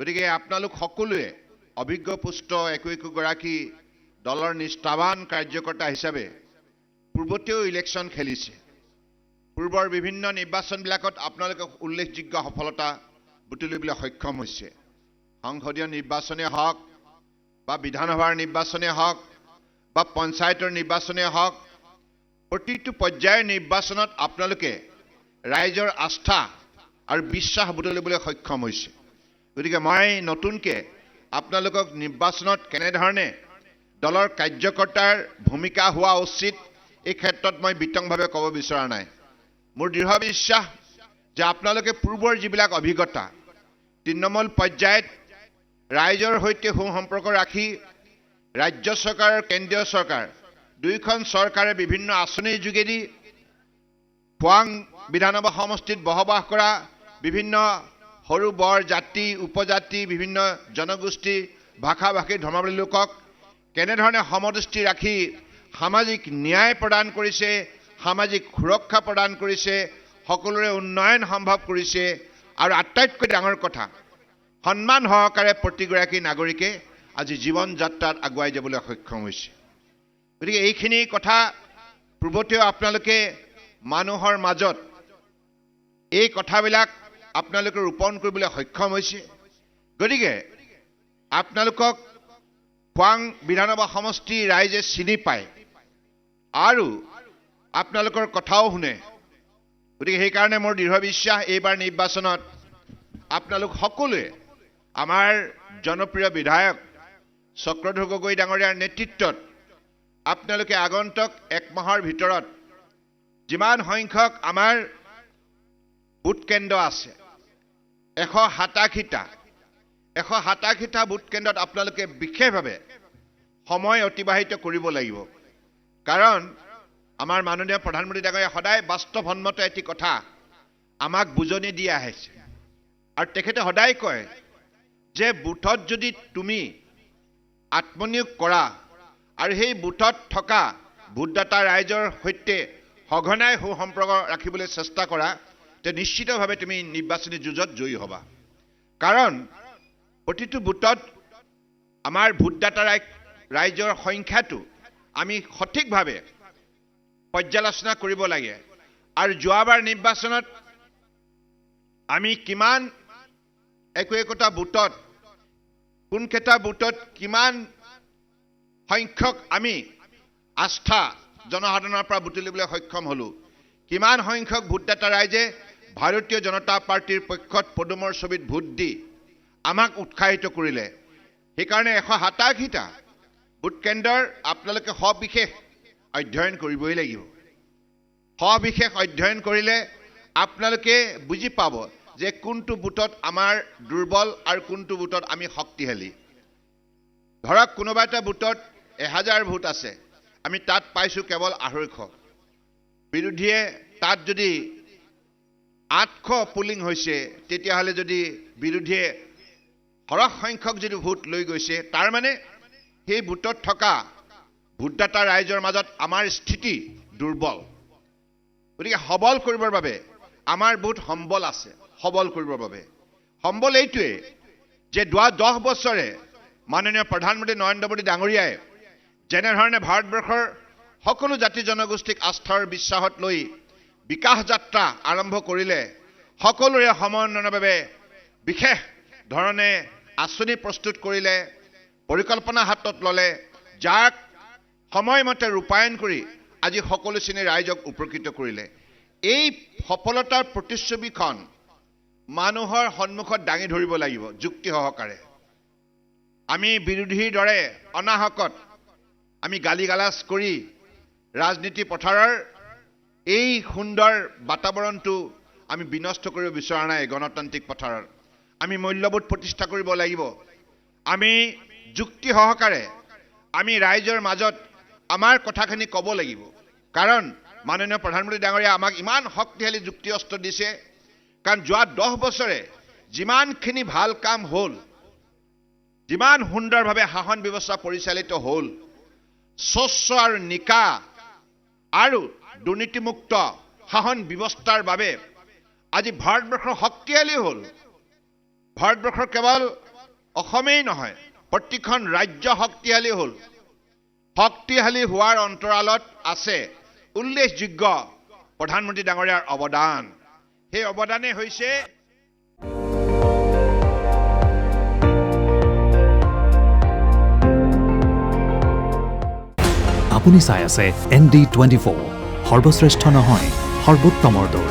গতিকে আপোনালোক সকলোৱে অভিজ্ঞ পুষ্ট একোগৰাকী দলৰ নিষ্ঠাবান কাৰ্যকৰ্তা হিচাপে পূৰ্বতেও ইলেকশ্যন খেলিছে। পূৰ্বৰ বিভিন্ন নিৰ্বাচনবিলাকত আপোনালোকে উল্লেখযোগ্য সফলতা বুটলিবলৈ সক্ষম হৈছে। সংসদীয় নিৰ্বাচনে হওক বা বিধানসভাৰ নিৰ্বাচনে হওক বা পঞ্চায়তৰ নিৰ্বাচনে হওক, প্ৰতিটো পৰ্যায়ৰ নিৰ্বাচনত আপোনালোকে ৰাইজৰ আস্থা আৰু বিশ্বাস বুটলিবলৈ সক্ষম হৈছে। গতিকে মই নতুনকৈ আপোনালোকক নিৰ্বাচনত কেনেধৰণে দলৰ কাৰ্যকৰ্তাৰ ভূমিকা হোৱা উচিত এই ক্ষেত্ৰত মই বিতংভাৱে ক'ব বিচৰা নাই। মোৰ দৃঢ় বিশ্বাস যে আপোনালোকে পূৰ্বৰ যিবিলাক অভিজ্ঞতা তৃণমূল পৰ্যায়ত ৰাইজৰ সৈতে সুসম্পৰ্ক ৰাখি ৰাজ্য চৰকাৰ আৰু কেন্দ্ৰীয় চৰকাৰ দুয়োখন চৰকাৰে বিভিন্ন আঁচনিৰ যোগেদি খোৱাং বিধানসভা সমষ্টিত বসবাস কৰা বিভিন্ন সৰু বৰ জাতি উপজাতি বিভিন্ন জনগোষ্ঠী ভাষা ভাষী ধৰ্মাৱলম্বী লোকক কেনেধৰণে সমদৃষ্টি ৰাখি সামাজিক ন্যায় প্ৰদান কৰিছে, সামাজিক সুৰক্ষা প্ৰদান কৰিছে, সকলোৰে উন্নয়ন সম্ভৱ কৰিছে আৰু আটাইতকৈ ডাঙৰ কথা সন্মান সহকাৰে প্ৰতিগৰাকী নাগৰিকে আজি জীৱন যাত্ৰাত আগুৱাই যাবলৈ সক্ষম হৈছে। গতিকে এইখিনি কথা পূৰ্বতেও আপোনালোকে মানুহৰ মাজত এই কথাবিলাক আপোনালোকে ৰোপণ কৰিবলৈ সক্ষম হৈছে। গতিকে আপোনালোকক খোৱাং বিধানসভা সমষ্টি ৰাইজে চিনি পায় আৰু আপোনালোকৰ কথাও শুনে। গতিকে সেইকাৰণে মোৰ দৃঢ় বিশ্বাস এইবাৰ নিৰ্বাচনত আপোনালোক সকলোৱে আমাৰ জনপ্ৰিয় বিধায়ক চক্ৰধৰ গগৈ ডাঙৰীয়াৰ নেতৃত্বত আপোনালোকে আগন্তুক এক মাহৰ ভিতৰত যিমান সংখ্যক আমাৰ ভোট কেন্দ্ৰ আছে 187টা ভোট কেন্দ্ৰত আপোনালোকে বিশেষভাৱে সময় অতিবাহিত কৰিব লাগিব। কাৰণ আমাৰ মাননীয় প্ৰধানমন্ত্ৰী ডাঙৰীয়া সদায় বাস্তৱসন্মত এটি কথা আমাক বুজনি দি আহিছে আৰু তেখেতে সদায় কয় যে বুথত যদি তুমি আত্মনিয়োগ কৰা আৰু সেই বুথত থকা ভোটদাতা ৰাইজৰ সৈতে সঘনাই সুসম্পৰ্ক ৰাখিবলৈ চেষ্টা কৰা তে নিশ্চিতভাৱে তুমি নিৰ্বাচনী যুঁজত জয়ী হ'বা। কাৰণ প্ৰতিটো বুথত আমাৰ ভোটদাতা ৰাইজৰ সংখ্যাটো আমি সঠিকভাৱে পৰ্যালোচনা কৰিব লাগে আৰু যোৱাবাৰ নিৰ্বাচনত আমি কিমান একোটা বুথত কোনকেইটা বুথত কিমান সংখ্যক আমি আস্থা জনসাধাৰণৰ পৰা বুটলিবলৈ সক্ষম হ'লোঁ, কিমান সংখ্যক ভোটদাতা ৰাইজে ভাৰতীয় জনতা পাৰ্টিৰ পক্ষত পদুমৰ ছবিত ভোট দি আমাক উৎসাহিত কৰিলে। সেইকাৰণে 187টা ভোট কেন্দ্ৰৰ আপোনালোকে সবিশেষ অধ্যয়ন কৰিবই লাগিব। সবিশেষ অধ্যয়ন কৰিলে আপোনালোকে বুজি পাব যে কোনটো বুথত আমাৰ দুৰ্বল আৰু কোনটো বুথত আমি শক্তিশালী। ধৰক কোনোবা এটা বুথত 1000 ভোট আছে, আমি তাত পাইছোঁ কেৱল 250। বিৰোধীয়ে তাত যদি 800 পুলিং হৈছে, তেতিয়াহ'লে যদি বিৰোধীয়ে সৰহ সংখ্যক যদি ভোট লৈ গৈছে, তাৰ মানে সেই বুথত থকা ভোটদাতা ৰাইজৰ মাজত আমাৰ স্থিতি দুৰ্বল। গতিকে সবল কৰিবৰ বাবে আমাৰ বুথ সম্বল আছে। সবল কৰিবৰ বাবে সম্বল এইটোৱে যে 10 বছৰে মাননীয় প্ৰধানমন্ত্ৰী নৰেন্দ্ৰ মোদী ডাঙৰীয়াই যেনেধৰণে ভাৰতবৰ্ষৰ সকলো জাতি জনগোষ্ঠীক আস্থাৰ বিশ্বাসত লৈ বিকাশ যাত্ৰা আৰম্ভ কৰিলে, সকলোৰে সমন্বয়ৰ বাবে বিশেষ ধৰণে আঁচনি প্ৰস্তুত কৰিলে, পৰিকল্পনা হাতত ল'লে, যাক সময়মতে ৰূপায়ণ কৰি আজি সকলো শ্ৰেণীৰ ৰাইজক উপকৃত কৰিলে। এই সফলতাৰ প্ৰতিচ্ছবিখন মানুহৰ সন্মুখত দাঙি ধৰিব লাগিব যুক্তি সহকাৰে। আমি বিৰোধীৰ দৰে অনাহকত আমি গালি গালাজ কৰি ৰাজনীতি পথাৰৰ এই সুন্দৰ বাতাবৰণটো আমি বিনষ্ট কৰিব বিচৰা নাই। গণতান্ত্ৰিক পথাৰৰ আমি মূল্যবোধ প্ৰতিষ্ঠা কৰিব লাগিব। আমি যুক্তি সহকাৰে আমি ৰাইজৰ মাজত আমাৰ কথাখিনি ক'ব লাগিব। কাৰণ মাননীয় প্ৰধানমন্ত্ৰী ডাঙৰীয়া আমাক ইমান শক্তিশালী যুক্তি অস্ত্ৰ দিছে। কাৰণ যোৱা 10 বছৰে যিমানখিনি ভাল কাম হ'ল, যিমান সুন্দৰভাৱে শাসন ব্যৱস্থা পৰিচালিত হ'ল, স্বচ্ছ আৰু নিকা আৰু দুৰ্নীতিমুক্ত শাসন ব্যৱস্থাৰ বাবে আজি ভাৰতবৰ্ষ শক্তিশালী হ'ল। ভাৰতবৰ্ষৰ কেৱল অসমেই নহয় প্ৰতিখন ৰাজ্য শক্তিশালী হ'ল শক্তিশালী হোৱাৰ অন্তৰালত আছে উল্লেখযোগ্য প্ৰধানমন্ত্ৰী ডাঙৰীয়াৰ অৱদান সেই অৱদানে হৈছে আপুনি চাই আছে ND24 সৰ্বশ্ৰেষ্ঠ নহয় সৰ্বোত্তমৰ দৌৰ